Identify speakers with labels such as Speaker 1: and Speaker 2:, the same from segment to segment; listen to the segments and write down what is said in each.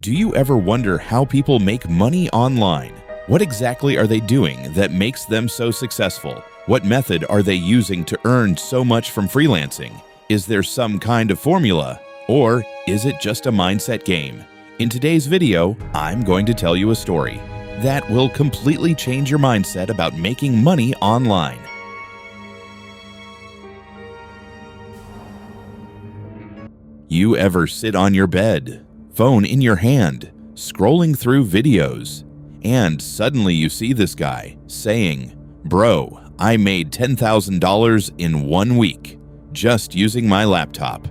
Speaker 1: Do you ever wonder how people make money online? What exactly are they doing that makes them so successful? What method are they using to earn so much from freelancing? Is there some kind of formula? Or is it just a mindset game? In today's video, I'm going to tell you a story that will completely change your mindset about making money online. You ever sit on your bed, phone in your hand, scrolling through videos, and suddenly you see this guy saying, "Bro, I made $10,000 in 1 week just using my laptop."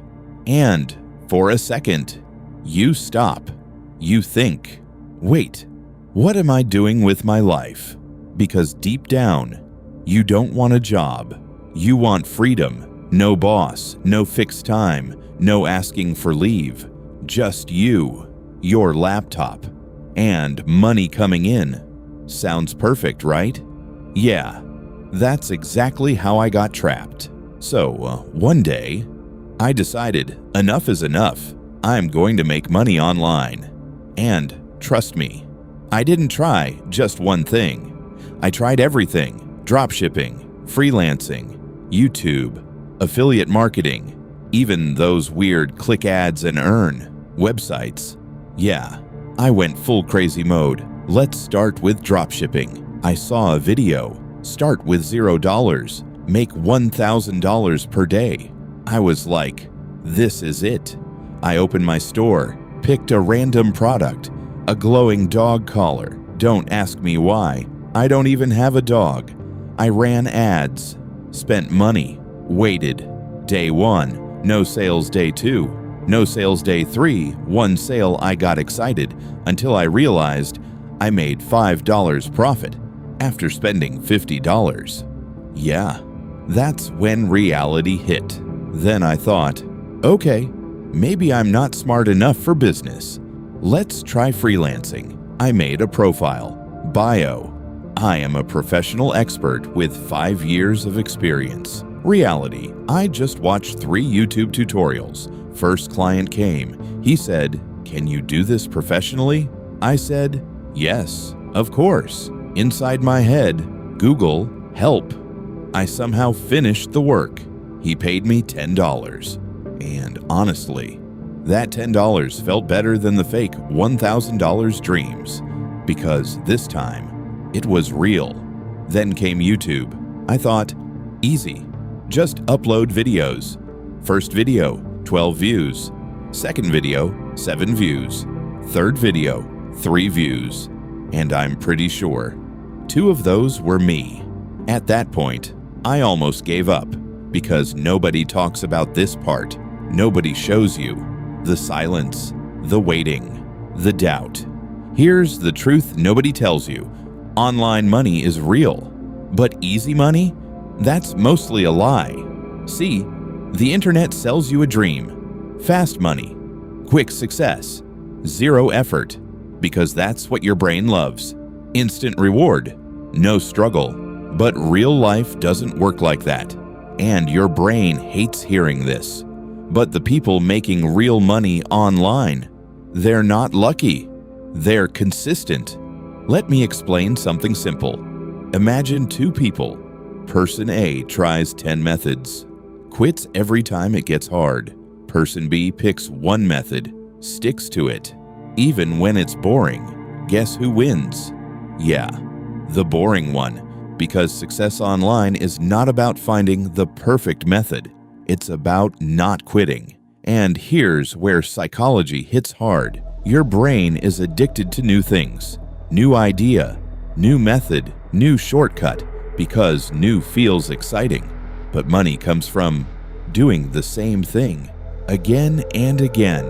Speaker 1: And for a second, you stop. You think, wait, what am I doing with my life? Because deep down, you don't want a job. You want freedom, no boss, no fixed time, no asking for leave, just you, your laptop, and money coming in. Sounds perfect, right? Yeah, that's exactly how I got trapped. So, one day, I decided enough is enough. I'm going to make money online. And trust me, I didn't try just one thing. I tried everything: dropshipping, freelancing, YouTube, affiliate marketing, even those weird click ads and earn websites. Yeah, I went full crazy mode. Let's start with dropshipping. I saw a video. Start with $0, make $1,000 per day. I was like, this is it. I opened my store, picked a random product, a glowing dog collar. Don't ask me why. I don't even have a dog. I ran ads, spent money, waited. Day 1, no sales. Day 2, no sales. Day 3, one sale. I got excited until I realized I made $5 profit after spending $50. Yeah, that's when reality hit. Then I thought, okay, maybe I'm not smart enough for business. Let's try freelancing. I made a profile. Bio: I am a professional expert with 5 years of experience. Reality: I just watched 3 YouTube tutorials. First client came. He said, "Can you do this professionally?" I said, "Yes, of course." Inside my head, Google, help. I somehow finished the work. He paid me $10. And honestly, that $10 felt better than the fake $1,000 dreams, because this time, it was real. Then came YouTube. I thought, easy, just upload videos. First video, 12 views. Second video, 7 views. Third video, 3 views. And I'm pretty sure 2 of those were me. At that point, I almost gave up, because nobody talks about this part. Nobody shows you the silence, the waiting, the doubt. Here's the truth nobody tells you. Online money is real, but easy money? That's mostly a lie. See, the internet sells you a dream. Fast money, quick success, 0 effort, because that's what your brain loves. Instant reward, no struggle. But real life doesn't work like that, and your brain hates hearing this. But the people making real money online, they're not lucky. They're consistent. Let me explain something simple. Imagine 2 people. Person A tries 10 methods, quits every time it gets hard. Person B picks 1 method, sticks to it, even when it's boring. Guess who wins? Yeah, the boring one. Because success online is not about finding the perfect method. It's about not quitting. And here's where psychology hits hard. Your brain is addicted to new things, new idea, new method, new shortcut, because new feels exciting. But money comes from doing the same thing again and again,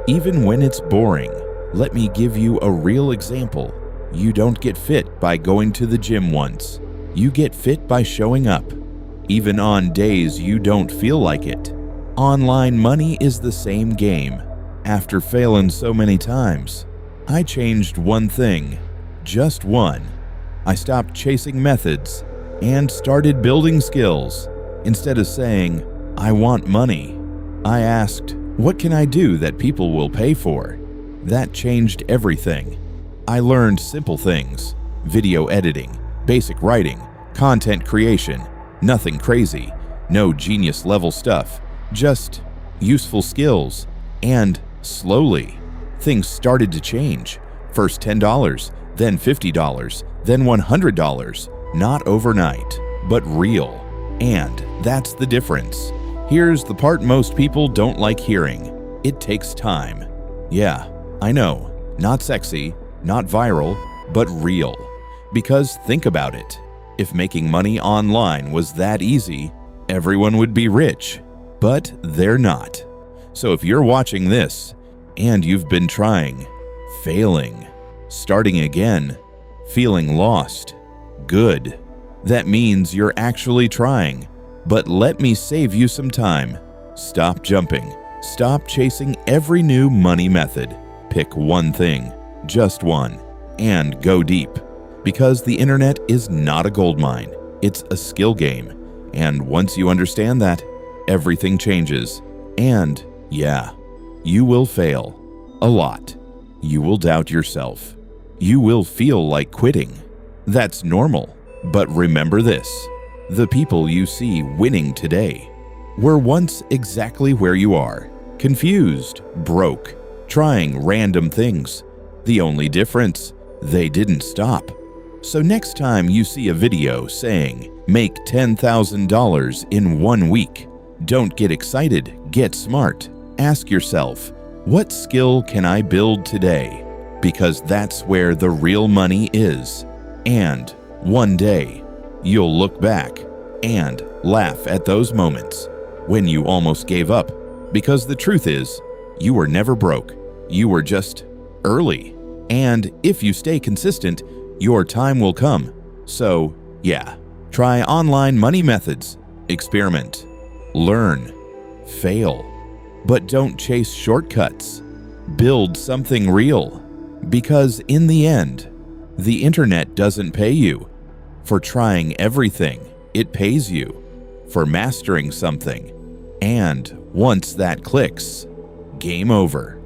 Speaker 1: even when it's boring. Let me give you a real example. You don't get fit by going to the gym once. You get fit by showing up, even on days you don't feel like it. Online money is the same game. After failing so many times, I changed one thing, just one. I stopped chasing methods and started building skills. Instead of saying, "I want money," I asked, "What can I do that people will pay for?" That changed everything. I learned simple things: video editing, basic writing, content creation, nothing crazy, no genius level stuff, just useful skills. And slowly, things started to change. First $10, then $50, then $100. Not overnight, but real. And that's the difference. Here's the part most people don't like hearing. It takes time. Yeah, I know, not sexy, not viral, but real. Because think about it. If making money online was that easy, everyone would be rich. But they're not. So if you're watching this and you've been trying, failing, starting again, feeling lost, good. That means you're actually trying. But let me save you some time. Stop jumping. Stop chasing every new money method. Pick one thing, just one, and go deep. Because the internet is not a gold mine. It's a skill game. And once you understand that, everything changes. And yeah, you will fail. A lot. You will doubt yourself. You will feel like quitting. That's normal. But remember this. The people you see winning today were once exactly where you are. Confused, broke, trying random things. The only difference, they didn't stop. So next time you see a video saying, make $10,000 in 1 week, don't get excited, get smart. Ask yourself, what skill can I build today? Because that's where the real money is. And one day, you'll look back and laugh at those moments when you almost gave up. Because the truth is, you were never broke. You were just early. And if you stay consistent, your time will come. So, yeah, try online money methods, experiment, learn, fail. But don't chase shortcuts. Build something real. Because in the end, the internet doesn't pay you for trying everything. It pays you for mastering something. And once that clicks, game over.